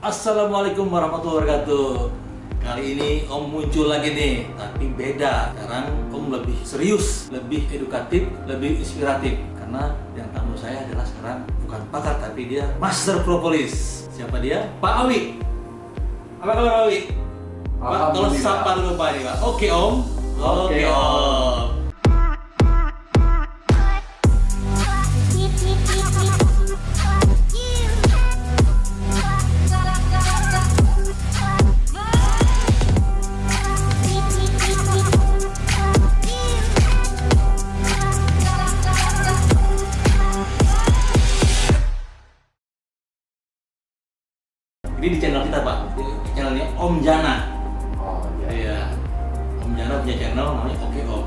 Assalamualaikum warahmatullahi wabarakatuh. Kali ini Om muncul lagi nih, tapi beda. Sekarang Om lebih serius, lebih edukatif, lebih inspiratif. Karena yang tamu saya adalah sekarang bukan pakar, tapi dia Master Propolis. Siapa dia? Pak Awi. Apa kabar Pak Awi? Pak, tolong sapa dulu Pak ini Pak. Oke Om. Oke Om. Ini di channel kita Pak, di channelnya Om Jana. Oh Iya. Om Jana punya channel namanya Oke Om.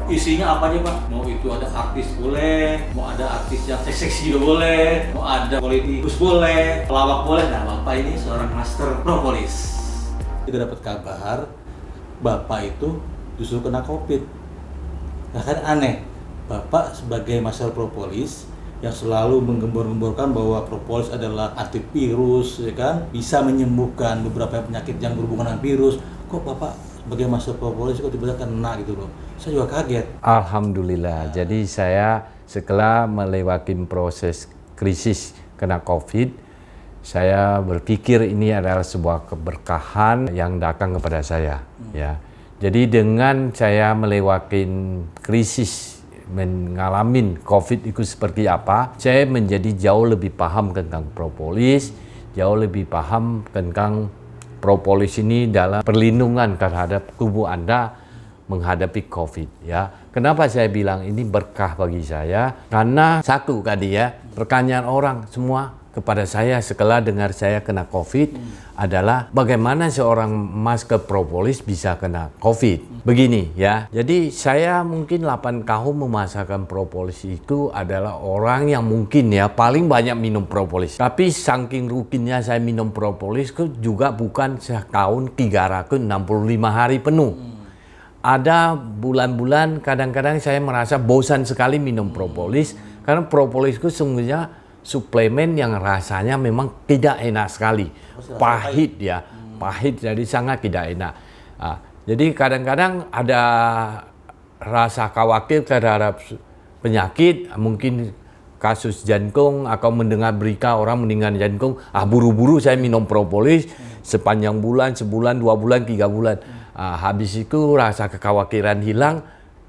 Isinya apa aja Pak? Mau itu ada artis boleh, mau ada artis yang seksi juga boleh, mau ada politikus boleh, pelawak boleh. Nah Bapak ini seorang Master Propolis. Kita dapat kabar Bapak itu justru kena COVID. Nah kan aneh, Bapak sebagai Master Propolis yang selalu menggembor-gemborkan bahwa propolis adalah antivirus, ya kan, bisa menyembuhkan beberapa penyakit yang berhubungan dengan virus. Kok Bapak sebagai Master Propolis kok tiba-tiba kena gitu loh? Saya juga kaget. Alhamdulillah. Jadi saya setelah melewati proses krisis kena COVID, saya berpikir ini adalah sebuah keberkahan yang datang kepada saya. Ya. Jadi dengan saya melewati krisis mengalami COVID itu seperti apa, saya menjadi jauh lebih paham tentang propolis, jauh lebih paham tentang propolis ini dalam perlindungan terhadap tubuh Anda menghadapi COVID. Ya, kenapa saya bilang ini berkah bagi saya? Karena satu tadi ya, pertanyaan orang semua kepada saya setelah dengar saya kena COVID adalah bagaimana seorang Master Propolis bisa kena COVID. Begini ya, jadi saya mungkin 8 tahun memasarkan propolis itu adalah orang yang mungkin ya paling banyak minum propolis. Tapi saking rutinnya saya minum propolis itu juga bukan setahun 365 hari penuh. Ada bulan-bulan kadang-kadang saya merasa bosan sekali minum propolis karena propolis itu sungguhnya suplemen yang rasanya memang tidak enak sekali, pahit ya, pahit jadi sangat tidak enak. Jadi kadang-kadang ada rasa khawatir terhadap penyakit, mungkin kasus jantung atau mendengar berita orang meninggal jantung, buru-buru saya minum propolis sepanjang bulan, sebulan, 2 bulan, 3 bulan. Habis itu rasa kekhawatiran hilang,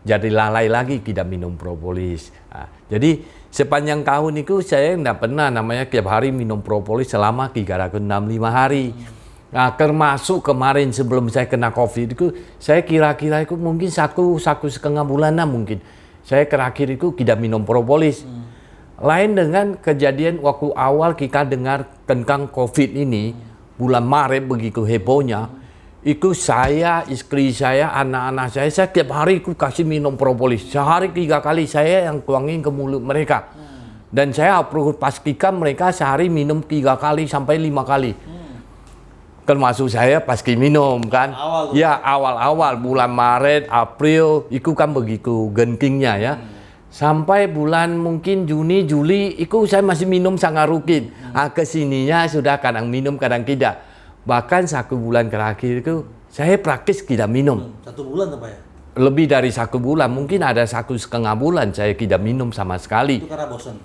jadi lalai lagi tidak minum propolis. Jadi sepanjang tahun itu saya tidak pernah namanya tiap hari minum propolis selama 365 hari. Nah, termasuk kemarin sebelum saya kena COVID itu, saya kira-kira itu mungkin satu setengah bulanan mungkin. Saya terakhir itu tidak minum propolis. Lain dengan kejadian waktu awal kita dengar tentang COVID ini, bulan Maret begitu hebohnya, itu saya, istri saya, anak-anak saya tiap hari itu kasih minum propolis. Sehari 3 kali saya yang tuangin ke mulut mereka. Dan saya perlu pastikan mereka sehari minum 3 kali sampai 5 kali. Termasuk saya pasti minum kan. Ya awal-awal bulan Maret, April, itu kan begitu gentingnya ya. Sampai bulan mungkin Juni, Juli, itu saya masih minum sangat rutin. Kesininya sudah kadang minum, kadang tidak. Bahkan 1 bulan terakhir itu saya praktis tidak minum. 1 bulan apa ya? Lebih dari 1 bulan, mungkin ada 1,5 bulan saya tidak minum sama sekali. Itu karena bosan?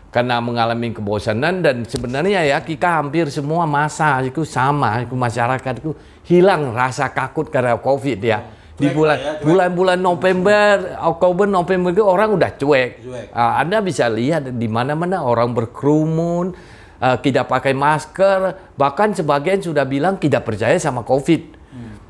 Karena mengalami kebosanan dan sebenarnya ya kita hampir semua masa itu sama, itu masyarakat itu hilang rasa takut karena COVID ya. Di bulan-bulan November, Oktober, November itu orang udah cuek. Anda bisa lihat di mana-mana orang berkerumun, tidak pakai masker, bahkan sebagian sudah bilang tidak percaya sama COVID.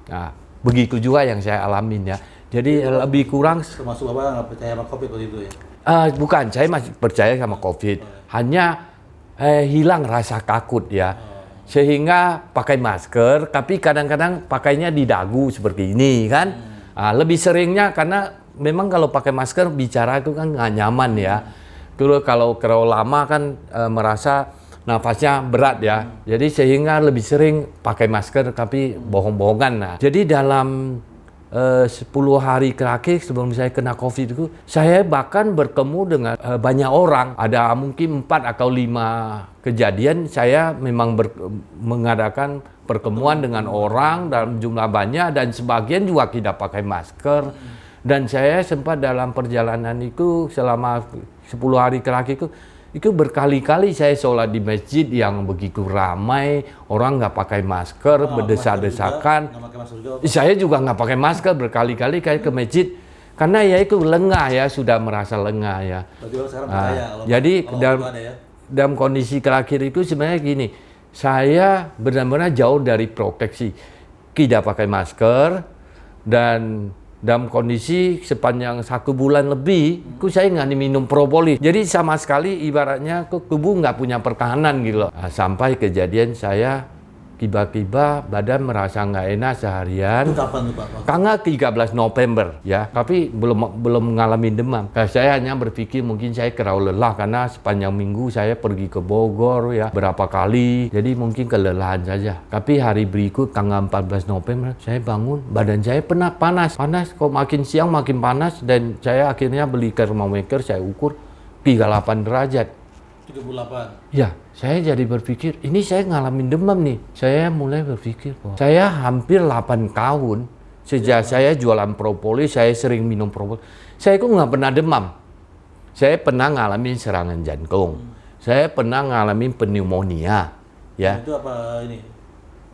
Nah, begitu juga yang saya alamin ya. Jadi lebih kurang. Termasuk Bapak nggak percaya sama COVID waktu itu ya? Bukan, saya masih percaya sama COVID. Hanya hilang rasa takut ya. Sehingga pakai masker, tapi kadang-kadang pakainya di dagu seperti ini kan. Lebih seringnya karena memang kalau pakai masker bicara itu kan nggak nyaman ya. Terus kalau lama kan merasa nafasnya berat ya. Jadi sehingga lebih sering pakai masker tapi bohong-bohongan. Nah, jadi dalam 10 hari terakhir sebelum saya kena COVID itu, saya bahkan bertemu dengan banyak orang. Ada mungkin 4 atau 5 kejadian saya memang mengadakan pertemuan dengan orang dalam jumlah banyak dan sebagian juga tidak pakai masker. Dan saya sempat dalam perjalanan itu selama 10 hari terakhir itu berkali-kali saya sholat di masjid yang begitu ramai, orang nggak pakai masker, berdesak-desakan. Saya juga nggak pakai masker berkali-kali kayak ke masjid, karena ya itu lengah ya, sudah merasa lengah ya. Jadi dalam kondisi terakhir itu sebenarnya gini, saya benar-benar jauh dari proteksi, tidak pakai masker, dan dalam kondisi sepanjang 1 bulan lebih, saya nggak minum propolis. Jadi sama sekali ibaratnya tubuh nggak punya pertahanan gitu loh. Nah, sampai kejadian saya tiba-tiba badan merasa nggak enak seharian. Itu kapan tuh Pak? Tanggal 13 November ya, tapi belum mengalami demam. Saya hanya berpikir mungkin saya terlalu lelah karena sepanjang minggu saya pergi ke Bogor ya berapa kali, jadi mungkin kelelahan saja. Tapi hari berikut tanggal 14 November saya bangun, badan saya panas kok makin siang makin panas, dan saya akhirnya beli thermometer, saya ukur 38 derajat. 38. Ya, saya jadi berpikir, ini saya ngalamin demam nih. Saya mulai berpikir, saya hampir 8 tahun, sejak saya jualan propolis, saya sering minum propolis. Saya kok nggak pernah demam. Saya pernah ngalamin serangan jantung. Saya pernah ngalamin pneumonia. Ya. Itu apa ini?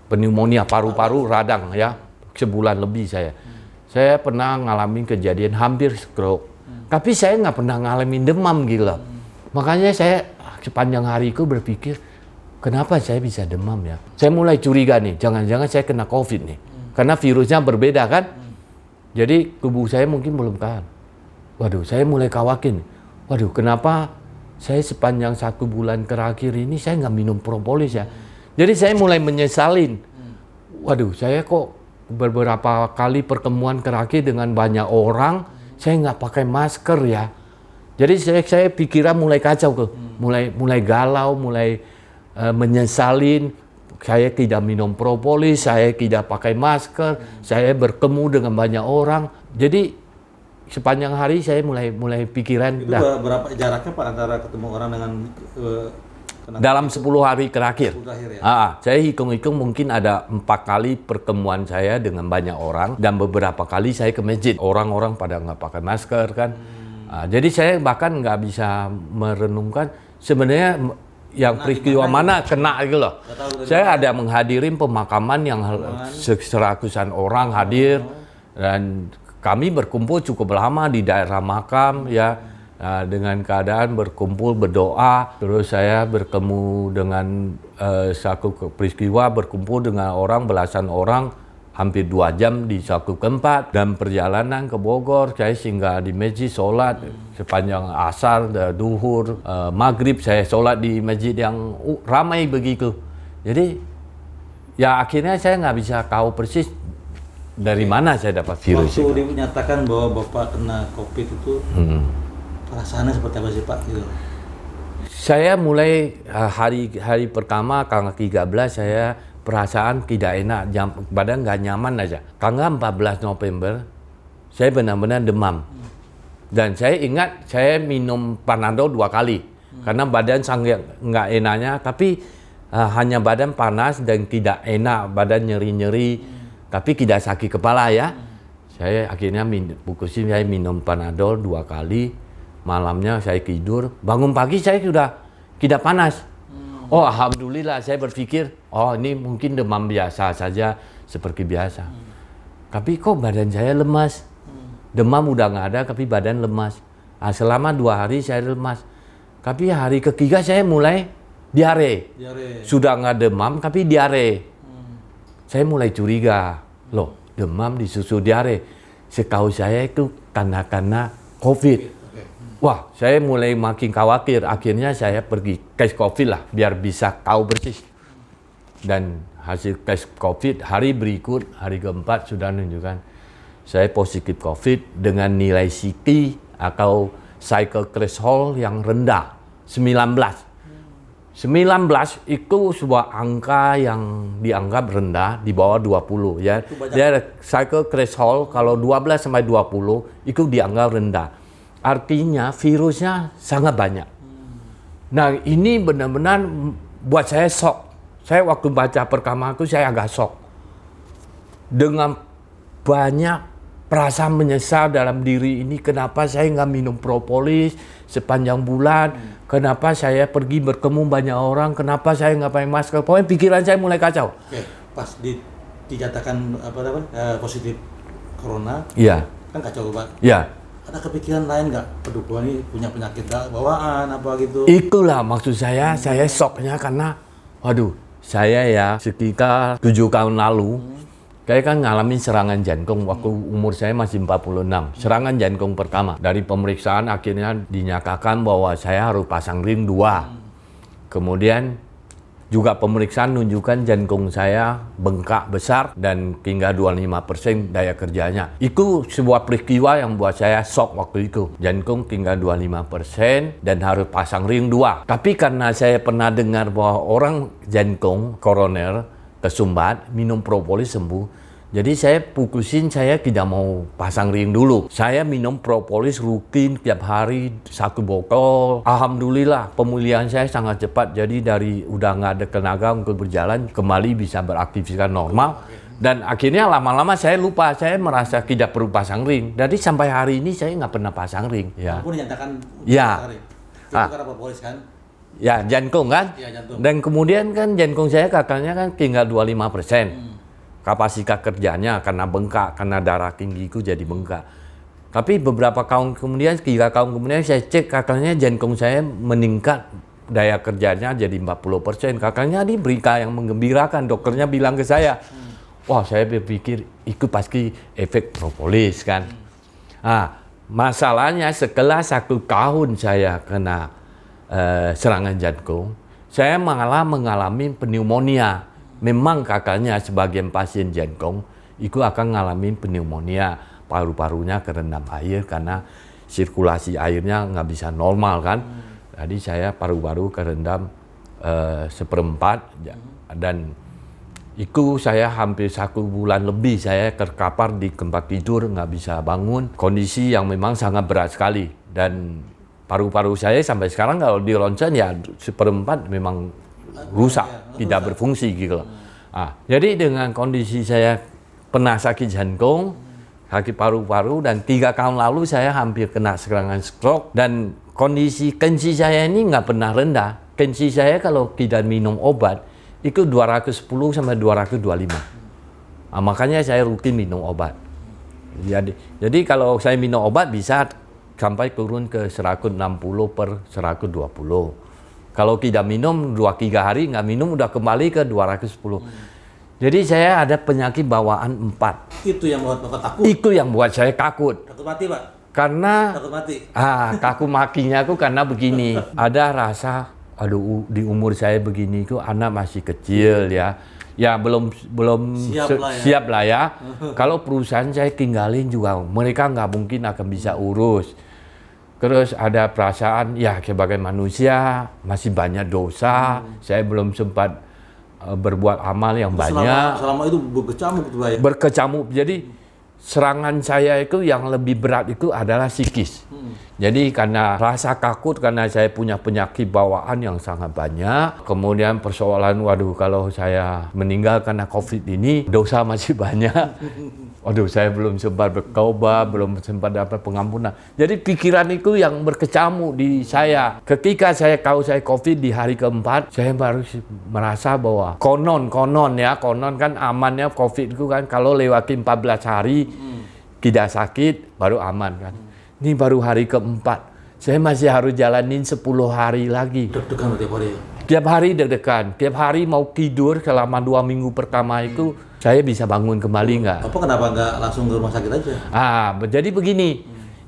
Pneumonia paru-paru radang ya, sebulan lebih saya. Saya pernah ngalamin kejadian hampir stroke. Tapi saya nggak pernah ngalamin demam gitu loh. Makanya saya sepanjang hari itu berpikir, kenapa saya bisa demam ya? Saya mulai curiga nih, jangan-jangan saya kena COVID nih. Karena virusnya berbeda kan? Jadi tubuh saya mungkin belum tahan. Waduh, saya mulai khawatir. Waduh, kenapa saya sepanjang 1 bulan terakhir ini saya nggak minum propolis ya? Jadi saya mulai menyesalin. Waduh, saya kok beberapa kali pertemuan terakhir dengan banyak orang, saya nggak pakai masker ya. Jadi saya pikiran mulai kacau tuh, mulai galau, mulai menyesalin. Saya tidak minum propolis, saya tidak pakai masker, saya bertemu dengan banyak orang. Jadi sepanjang hari saya mulai pikiran. Itu berapa jaraknya Pak antara ketemu orang dengan dalam 10 hari terakhir. Ya? Saya hitung-hitung mungkin ada 4 kali pertemuan saya dengan banyak orang, dan beberapa kali saya ke masjid. Orang-orang pada nggak pakai masker kan. Jadi saya bahkan nggak bisa merenungkan sebenarnya yang peristiwa mana kena gitu loh. Saya ada menghadiri pemakaman yang seratusan orang hadir, dan kami berkumpul cukup lama di daerah makam ya, dengan keadaan berkumpul berdoa. Terus saya bertemu dengan satu peristiwa berkumpul dengan orang belasan orang hampir 2 jam di satu tempat, dan perjalanan ke Bogor saya singgah di masjid sholat sepanjang asar, duhur, maghrib saya sholat di masjid yang ramai begitu. Jadi ya akhirnya saya nggak bisa tahu persis dari mana saya dapat virus. Waktu dinyatakan bahwa Bapak kena COVID itu, perasaannya seperti apa sih Pak? Gitu. Saya mulai hari pertama tanggal 13 saya perasaan tidak enak, badan nggak nyaman aja. Tanggal 14 November, saya benar-benar demam. Dan saya ingat, saya minum Panadol 2 kali. Karena badan sangat nggak enaknya, tapi hanya badan panas dan tidak enak, badan nyeri-nyeri, tapi tidak sakit kepala ya. Saya akhirnya putusin saya minum Panadol 2 kali, malamnya saya tidur, bangun pagi saya sudah tidak panas. Oh alhamdulillah, saya berpikir, oh ini mungkin demam biasa saja seperti biasa. Tapi kok badan saya lemas. Demam udah nggak ada, tapi badan lemas. Selama 2 hari saya lemas. Tapi hari ketiga saya mulai diare. Sudah nggak demam, tapi diare. Saya mulai curiga, loh demam disusul diare. Setahu saya itu tanda-tanda COVID. Wah, saya mulai makin khawatir. Akhirnya saya pergi tes COVID lah, biar bisa tahu persis. Dan hasil tes COVID hari berikut, hari keempat sudah menunjukkan saya positif COVID dengan nilai CT atau cycle threshold yang rendah, 19. 19 itu sebuah angka yang dianggap rendah di bawah 20 ya. Dia ada cycle threshold kalau 12 sampai 20 itu dianggap rendah. Artinya virusnya sangat banyak. Nah, ini benar-benar buat saya shock. Saya waktu baca pertama itu saya agak shock. Dengan banyak perasaan menyesal dalam diri ini, kenapa saya nggak minum propolis sepanjang bulan, kenapa saya pergi bertemu banyak orang, kenapa saya nggak pakai masker, pokoknya pikiran saya mulai kacau. Oke, pas dinyatakan positif corona, Iya. kan kacau Pak. Iya. Ada kepikiran lain nggak? Aduh, ini punya penyakit bawaan apa gitu? Itulah maksud saya shocknya karena, waduh, saya ya sekitar 7 tahun lalu, saya kan ngalamin serangan jantung waktu umur saya masih 46. Serangan jantung pertama. Dari pemeriksaan akhirnya dinyatakan bahwa saya harus pasang ring 2. Kemudian juga pemeriksaan menunjukkan jantung saya bengkak besar dan tinggal 25% daya kerjanya. Itu sebuah peristiwa yang buat saya shock waktu itu. Jantung tinggal 25% dan harus pasang ring 2. Tapi karena saya pernah dengar bahwa orang jantung koroner kesumbat, minum propolis sembuh. Jadi saya putusin saya tidak mau pasang ring dulu. Saya minum propolis rutin tiap hari 1 botol. Alhamdulillah pemulihan saya sangat cepat. Jadi dari udah nggak ada tenaga untuk berjalan, kembali bisa beraktivitas normal. Dan akhirnya lama-lama saya lupa, saya merasa tidak perlu pasang ring. Jadi sampai hari ini saya nggak pernah pasang ring. Ya. Walaupun dinyatakan Ya. itu karena propolis kan? Ya, jantung kan? Ya, jantung. Dan kemudian kan jantung saya katanya kan tinggal 25%. Kapasitas kerjanya karena bengkak, karena darah tinggi itu jadi bengkak. Tapi beberapa tahun kemudian, 3 tahun kemudian saya cek katanya jantung saya meningkat, daya kerjanya jadi 40%. Katanya ini berita yang menggembirakan, dokternya bilang ke saya. Wah, saya berpikir itu pasti efek propolis kan. Nah, masalahnya setelah 1 tahun saya kena serangan jantung, saya malah mengalami pneumonia. Memang katanya sebagian pasien jantung itu akan mengalami pneumonia, paru-parunya kerendam air karena sirkulasi airnya nggak bisa normal kan. Jadi saya paru-paru kerendam 1/4 dan itu saya hampir 1 bulan lebih saya terkapar di tempat tidur, nggak bisa bangun. Kondisi yang memang sangat berat sekali dan paru-paru saya sampai sekarang kalau di ronsen ya 1/4 memang rusak, tidak berfungsi gitu. Jadi dengan kondisi saya pernah sakit jantung, sakit paru-paru dan 3 tahun lalu saya hampir kena serangan stroke dan kondisi tensi saya ini nggak pernah rendah. Tensi saya kalau tidak minum obat itu 210 sampai 225. Makanya saya rutin minum obat. Jadi kalau saya minum obat bisa sampai turun ke 160/120. Kalau tidak minum 2-3 hari nggak minum udah kembali ke 210. Jadi saya ada penyakit bawaan 4. Itu yang buat Bapak takut? Itu yang buat saya takut. Takut mati Pak? Karena Takut mati? takut makinya aku karena begini. Ada rasa, aduh di umur saya begini itu anak masih kecil ya. Ya belum siap lah ya. Kalau perusahaan saya tinggalin juga mereka nggak mungkin akan bisa urus. Terus ada perasaan ya sebagai manusia masih banyak dosa. Saya belum sempat berbuat amal yang banyak. Selama itu berkecamuk gitu Pak ya? Berkecamuk. Jadi serangan saya itu yang lebih berat itu adalah psikis. Jadi karena rasa takut karena saya punya penyakit bawaan yang sangat banyak. Kemudian persoalan, waduh kalau saya meninggal karena COVID ini dosa masih banyak. Waduh saya belum sempat bertaubat, belum sempat dapat pengampunan. Jadi pikiran itu yang berkecamuk di saya. Ketika saya tahu saya COVID di hari keempat, saya baru merasa bahwa konon kan amannya COVID itu kan kalau lewati 14 hari tidak sakit baru aman kan. Ini baru hari keempat. Saya masih harus jalanin 10 hari lagi. Deg-degan tiap hari ya? Tiap hari deg-degan. Tiap hari mau tidur selama 2 minggu pertama itu saya bisa bangun kembali nggak? Bapak kenapa nggak langsung ke rumah sakit aja? Jadi begini.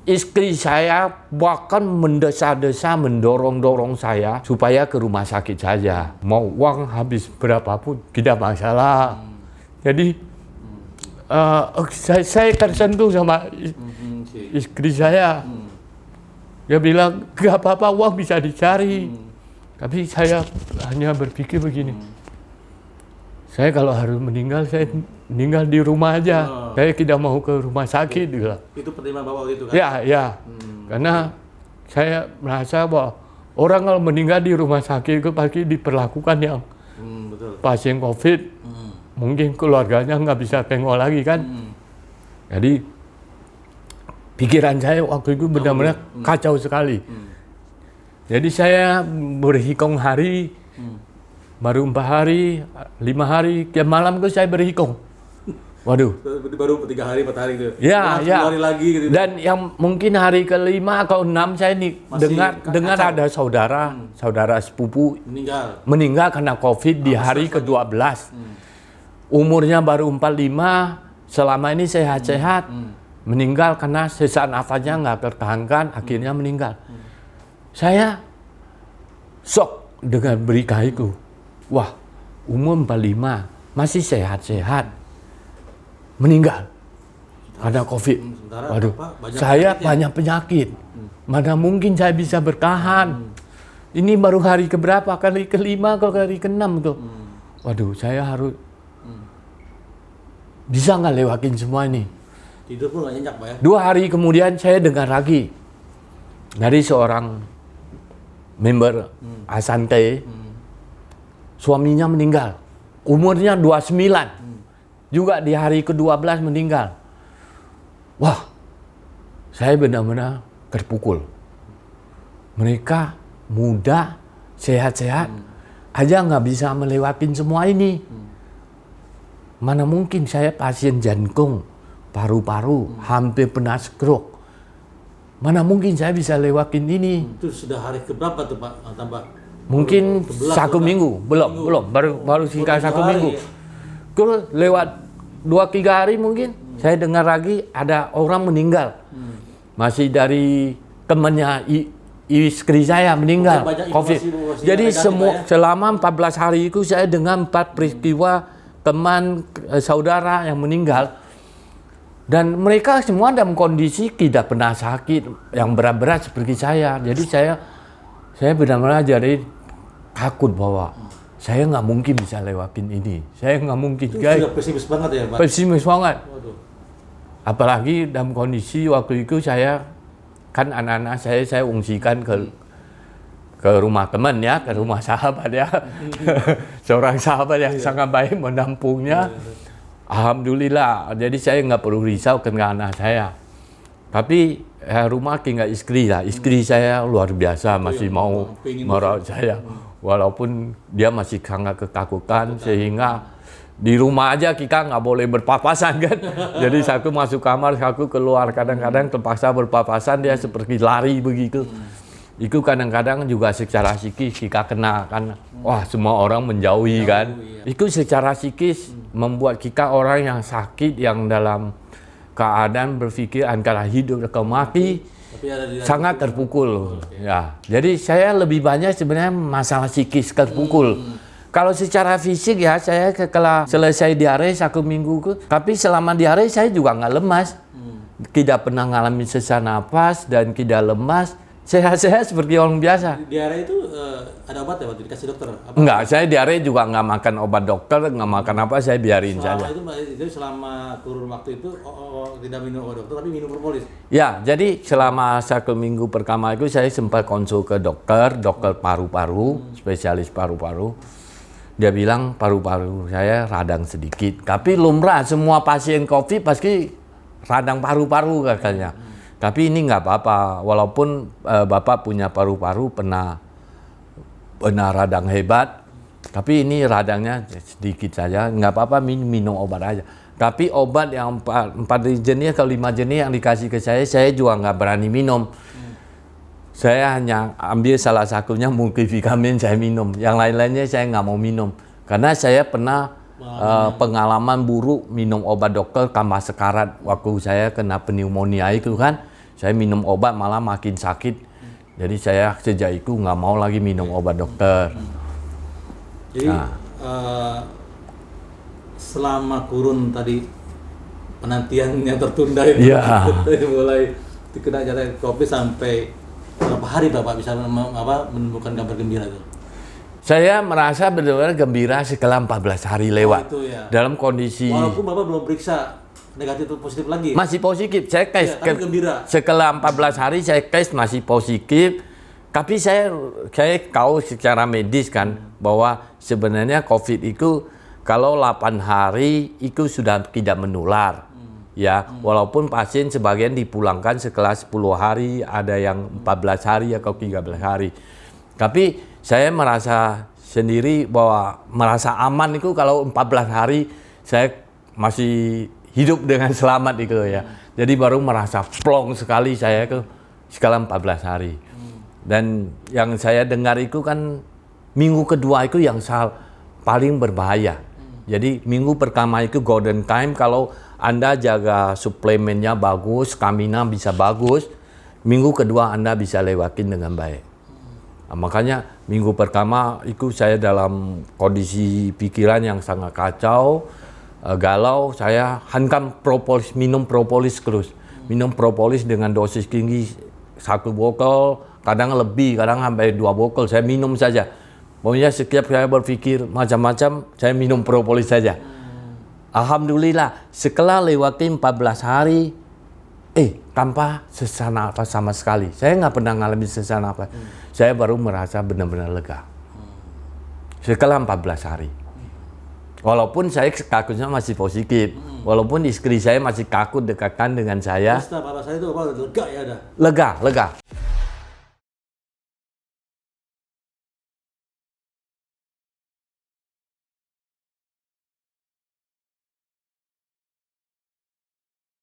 Istri saya bahkan mendesa-desa, mendorong-dorong saya supaya ke rumah sakit saja. Mau uang habis berapapun tidak masalah. Jadi saya tersentuh sama istri saya. Dia bilang, gak apa-apa uang bisa dicari. Tapi saya hanya berpikir begini, saya kalau harus meninggal, saya meninggal di rumah aja. Saya tidak mau ke rumah sakit. Itu pertimbangan Bapak waktu itu kan? Ya. Karena saya merasa bahwa orang kalau meninggal di rumah sakit itu pasti diperlakukan yang Betul. pasien COVID. Mungkin keluarganya nggak bisa tengok lagi kan. Jadi pikiran saya waktu itu benar-benar kacau sekali. Jadi saya berhitung hari, baru 4 hari, 5 hari, tiap malam itu saya berhitung. Waduh. Baru 3 hari, 4 hari gitu. Ya. 10 hari lagi gitu. Dan yang mungkin hari ke-5 atau 6 saya dengar ada saudara sepupu meninggal karena COVID di hari ke-12. Umurnya baru 45, selama ini sehat-sehat. Meninggal karena sesak nafasnya nggak tertahankan, akhirnya meninggal. Saya shock dengan berita itu. Wah, umur 45, masih sehat-sehat, meninggal karena COVID. Waduh, saya banyak penyakit. Mana mungkin saya bisa bertahan. Ini baru hari keberapa? Kali ke-5 atau kali ke-6 tuh. Waduh, saya harus bisa nggak lewatin semua ini. Tidur pun nggak nyenyak, Pak ya? 2 hari kemudian saya dengar lagi dari seorang member Asante, suaminya meninggal, umurnya 29, juga di hari ke-12 meninggal. Wah, saya benar-benar terpukul. Mereka muda, sehat-sehat, aja nggak bisa melewatin semua ini. Mana mungkin saya pasien jantung, paru-paru, hampir pernah stroke. Mana mungkin saya bisa lewatin ini? Itu sudah hari keberapa tuh Pak? Tambah? Mungkin 1 minggu, belum, baru singkat 1 minggu. Kalau lewat 2-3 hari mungkin saya dengar lagi ada orang meninggal. Masih dari temannya istri saya meninggal COVID. Jadi selama 14 hari itu saya dengar 4 peristiwa teman saudara yang meninggal. Dan mereka semua dalam kondisi tidak pernah sakit yang berat-berat seperti saya. Jadi saya benar-benar jadi takut bahwa saya nggak mungkin bisa lewatin ini. Saya nggak mungkin. Guys, sudah pesimis banget ya Pak? Pesimis banget. Waduh. Apalagi dalam kondisi waktu itu saya, kan anak-anak saya ungsikan ke rumah teman ya, ke rumah sahabat ya. Seorang sahabat yang sangat baik menampungnya. Alhamdulillah, jadi saya nggak perlu risau kena anak saya. Tapi rumah tinggal istri lah. Istri saya luar biasa, masih mau merawat saya. Walaupun dia masih sangat ketakutan, sehingga di rumah aja kita nggak boleh berpapasan kan. Jadi satu masuk kamar, satu keluar. Kadang-kadang terpaksa berpapasan, dia seperti lari begitu. Itu kadang-kadang juga secara psikis kita kena kan, wah semua orang menjauhi kan. Itu secara psikis membuat kita orang yang sakit, yang dalam keadaan berpikir antara hidup atau mati, sangat terpukul. Ya, jadi saya lebih banyak sebenarnya masalah psikis terpukul. Kalau secara fisik ya saya setelah selesai diare 1 minggu, tapi selama diare saya juga nggak lemas, tidak pernah mengalami sesak napas dan tidak lemas. Sehat-sehat seperti orang biasa. Diare itu ada obat ya Pak? Dikasih dokter? Enggak, saya diare juga nggak makan obat dokter, nggak makan apa, saya biarin saja. Itu selama kurun waktu itu tidak minum obat dokter, tapi minum propolis? Ya, jadi selama 1 minggu pertama itu saya sempat konsul ke dokter paru-paru, spesialis paru-paru. Dia bilang paru-paru saya radang sedikit. Tapi lumrah semua pasien COVID pasti radang paru-paru katanya. Tapi ini nggak apa-apa, walaupun Bapak punya paru-paru pernah radang hebat, tapi ini radangnya sedikit saja, nggak apa-apa minum obat aja. Tapi obat yang 4 jenis atau 5 jenis yang dikasih ke saya juga nggak berani minum. Saya hanya ambil salah satunya multivitamin saya minum, yang lain-lainnya saya nggak mau minum. Karena saya pernah pengalaman buruk minum obat dokter tambah sekarat waktu saya kena pneumonia itu kan. Saya minum obat malah makin sakit. Jadi saya sejak itu nggak mau lagi minum obat dokter. Jadi selama kurun tadi penantiannya tertunda itu, mulai kena jatuh COVID sampai berapa hari Bapak bisa menemukan kabar gembira itu? Saya merasa benar-benar gembira setelah 14 hari lewat. itu ya. Dalam kondisi Walaupun Bapak belum periksa negatif atau positif lagi. masih positif, saya tes. Ya, tapi gembira. Setelah 14 hari saya tes masih positif. Tapi saya tahu secara medis kan bahwa sebenarnya COVID itu kalau 8 hari itu sudah tidak menular. Ya, walaupun pasien sebagian dipulangkan setelah 10 hari, ada yang 14 hari atau 13 hari. Tapi saya merasa sendiri bahwa merasa aman itu kalau 14 hari saya masih hidup dengan selamat itu ya. Jadi baru merasa plong sekali saya ke setelah 14 hari. Dan yang saya dengar itu kan minggu kedua itu yang paling berbahaya. Jadi minggu pertama itu golden time, kalau Anda jaga suplemennya bagus, stamina bisa bagus, minggu kedua Anda bisa lewatin dengan baik. Nah, makanya minggu pertama itu saya dalam kondisi pikiran yang sangat kacau, galau, saya hantam propolis, minum propolis terus. Minum propolis dengan dosis tinggi 1 botol, kadang lebih, kadang sampai 2 botol, saya minum saja. Pokoknya setiap saya berpikir macam-macam, saya minum propolis saja. Alhamdulillah, setelah lewati 14 hari, tanpa sesak nafas sama sekali. Saya nggak pernah ngalamin sesak nafas. Saya baru merasa benar-benar lega. Setelah 14 hari. Walaupun saya takutnya masih positif. Walaupun istri saya masih takut dekatkan dengan saya. Setelah 14 hari itu Bapak lega ya dah? Lega.